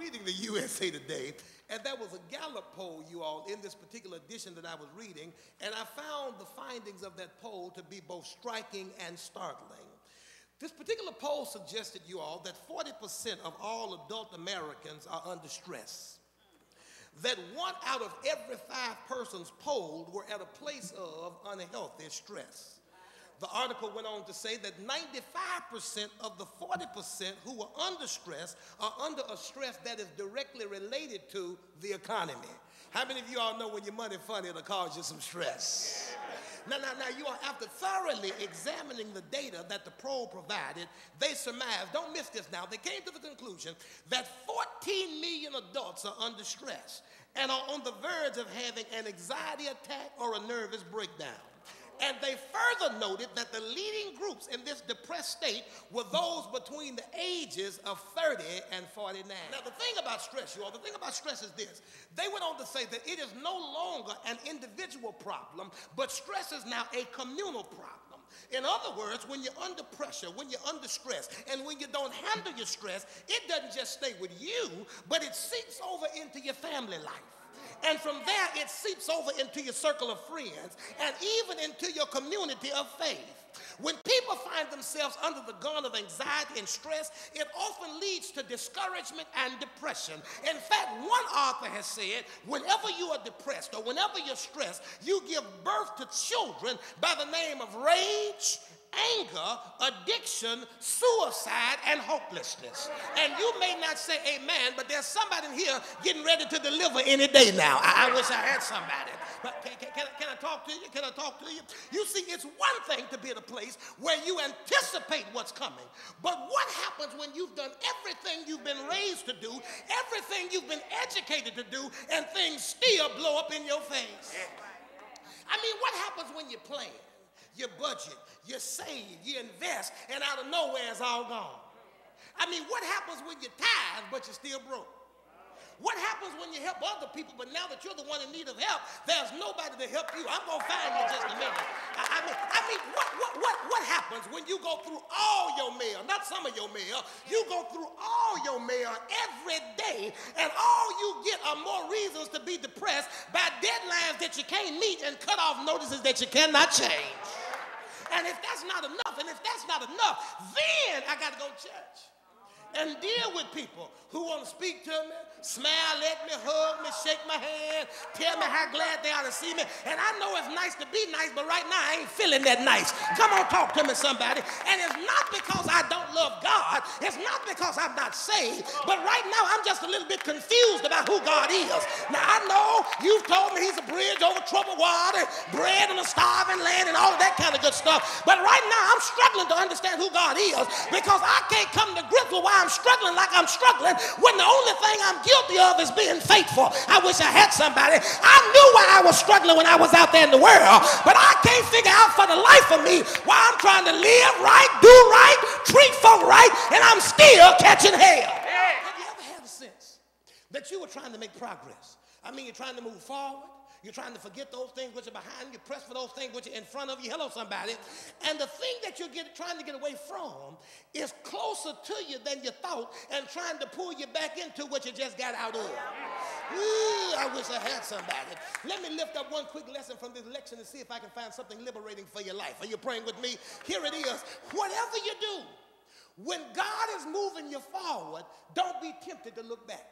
reading the USA Today, and there was a Gallup poll, you all, in this particular edition that I was reading, and I found the findings of that poll to be both striking and startling. This particular poll suggested, you all, that 40% of all adult Americans are under stress. That 1 out of every 5 persons polled were at a place of unhealthy stress. The article went on to say that 95% of the 40% who are under stress are under a stress that is directly related to the economy. How many of you all know when your money funny, it'll cause you some stress? Now, you are, after thoroughly examining the data that the poll provided, they surmised, don't miss this now, they came to the conclusion that 14 million adults are under stress and are on the verge of having an anxiety attack or a nervous breakdown. And they further noted that the leading groups in this depressed state were those between the ages of 30 and 49. Now, the thing about stress, you all, the thing about stress is this. They went on to say that it is no longer an individual problem, but stress is now a communal problem. In other words, when you're under pressure, when you're under stress, and when you don't handle your stress, it doesn't just stay with you, but it seeps over into your family life. And from there, it seeps over into your circle of friends and even into your community of faith. When people find themselves under the gun of anxiety and stress, it often leads to discouragement and depression. In fact, one author has said, whenever you are depressed or whenever you're stressed, you give birth to children by the name of rage, anger, addiction, suicide, and hopelessness. And you may not say amen, but there's somebody in here getting ready to deliver any day now. I wish I had somebody. But can I talk to you? Can I talk to you? You see, it's one thing to be at a place where you anticipate what's coming. But what happens when you've done everything you've been raised to do, everything you've been educated to do, and things still blow up in your face? I mean, what happens when you plan? You budget, you save, you invest, and out of nowhere it's all gone. I mean, what happens when you tithe but you're still broke? What happens when you help other people, but now that you're the one in need of help, there's nobody to help you? I'm going to find you in just a minute. I mean, what happens when you go through all your mail, not some of your mail, you go through all your mail every day, and all you get are more reasons to be depressed by deadlines that you can't meet and cut off notices that you cannot change. And if that's not enough, then I got to go to church and deal with people who want to speak to me, smile at me, hug me, shake my hand, tell me how glad they are to see me. And I know it's nice to be nice, but right now I ain't feeling that nice. Come on, talk to me, somebody. And it's not because I don't love God. It's not because I'm not saved. But right now I'm just a little bit confused about who God is. Now I know you've told me he's a bridge over troubled water, bread in a starving land, and all of that kind of good stuff. But right now I'm struggling to understand who God is because I can't come to grips with why I'm struggling like I'm struggling when the only thing I'm guilty of is being faithful. I wish I had somebody. I knew why I was struggling when I was out there in the world, but I can't figure out for the life of me why I'm trying to live right, do right, treat folk right, and I'm still catching hell. Have you ever had a sense that you were trying to make progress? I mean, you're trying to move forward. You're trying to forget those things which are behind you, press for those things which are in front of you. Hello, somebody. And the thing that you're trying to get away from is closer to you than you thought and trying to pull you back into what you just got out of. Ooh, I wish I had somebody. Let me lift up one quick lesson from this lecture and see if I can find something liberating for your life. Are you praying with me? Here it is. Whatever you do, when God is moving you forward, don't be tempted to look back.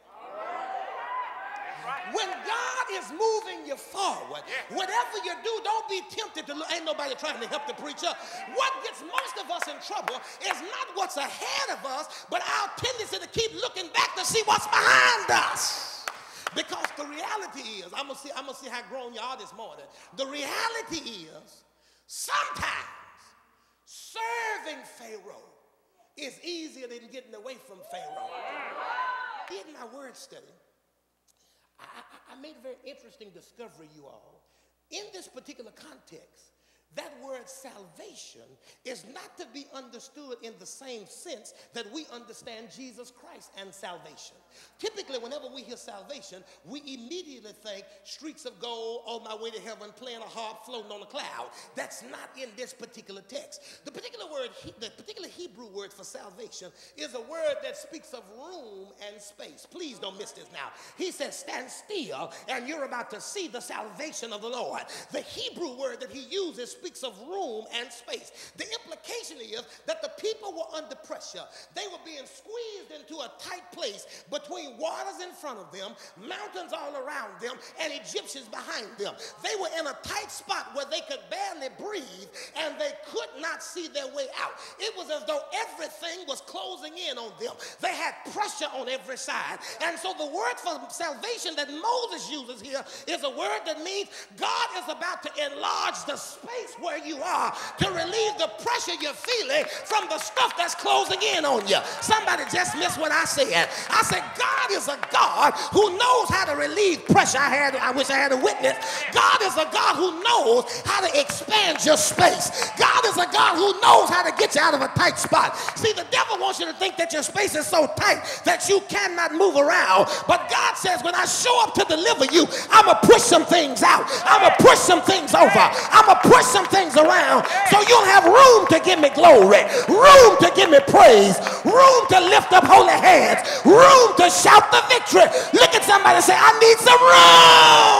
When God is moving you forward, whatever you do, don't be tempted to look. Ain't nobody trying to help the preacher. What gets most of us in trouble is not what's ahead of us, but our tendency to keep looking back to see what's behind us. Because the reality is, I'm gonna see how grown you are this morning. The reality is, sometimes serving Pharaoh is easier than getting away from Pharaoh. In my word study, I made a very interesting discovery, you all. In this particular context, That word salvation is not to be understood in the same sense that we understand Jesus Christ and salvation. Typically, whenever we hear salvation, we immediately think streets of gold, on my way to heaven, playing a harp, floating on a cloud. That's not in this particular text. The particular Hebrew word for salvation is a word that speaks of room and space. Please don't miss this now. He says, stand still, and you're about to see the salvation of the Lord. The Hebrew word that he uses speaks of room and space. The implication is that the people were under pressure. They were being squeezed into a tight place between waters in front of them, mountains all around them, and Egyptians behind them. They were in a tight spot where they could barely breathe, and they could not see their way out. It was as though everything was closing in on them. They had pressure on every side. And so the word for salvation that Moses uses here is a word that means God is about to enlarge the space where you are to relieve the pressure you're feeling from the stuff that's closing in on you. Somebody just missed what I said. I said God is a God who knows how to relieve pressure. I wish I had a witness. God is a God who knows how to expand your space. God is a God who knows how to get you out of a tight spot. See, the devil wants you to think that your space is so tight that you cannot move around. But God says, when I show up to deliver you, I'm going to push some things out. I'm going to push some things over. I'm going to push some things around so you'll have room to give me glory, room to give me praise, room to lift up holy hands, room to shout the victory. Look at somebody and say, I need some room.